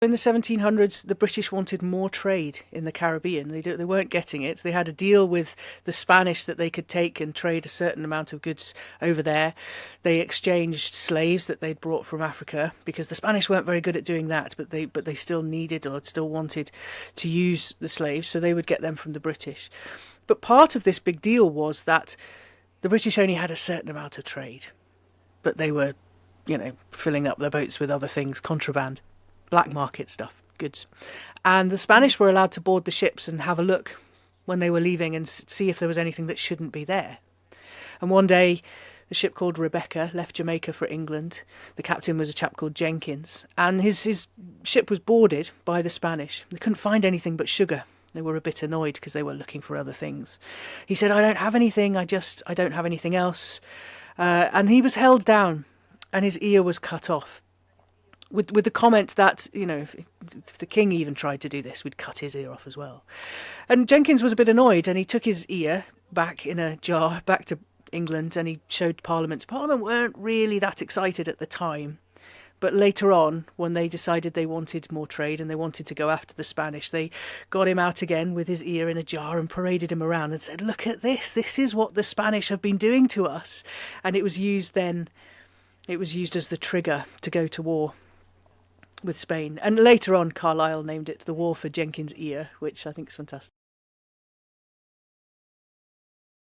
In the 1700s, the British wanted more trade in the Caribbean. They weren't getting it. They had a deal with the Spanish that they could take and trade a certain amount of goods over there. They exchanged slaves that they'd brought from Africa because the Spanish weren't very good at doing that, but they still needed or still wanted to use the slaves, so they would get them from the British. But part of this big deal was that the British only had a certain amount of trade, but they were, filling up their boats with other things, contraband, black market stuff, goods. And the Spanish were allowed to board the ships and have a look when they were leaving and see if there was anything that shouldn't be there. And one day, the ship called Rebecca left Jamaica for England. The captain was a chap called Jenkins, and his ship was boarded by the Spanish. They couldn't find anything but sugar. They were a bit annoyed because they were looking for other things. He said, I don't have anything, I don't have anything else. And he was held down, and his ear was cut off. With the comment that, if the king even tried to do this, we'd cut his ear off as well. And Jenkins was a bit annoyed, and he took his ear back in a jar, back to England, and he showed Parliament. Parliament weren't really that excited at the time. But later on, when they decided they wanted more trade and they wanted to go after the Spanish, they got him out again with his ear in a jar and paraded him around and said, look at this, this is what the Spanish have been doing to us. And it was used as the trigger to go to war with Spain. And later on, Carlyle named it the War for Jenkins' Ear, which I think is fantastic.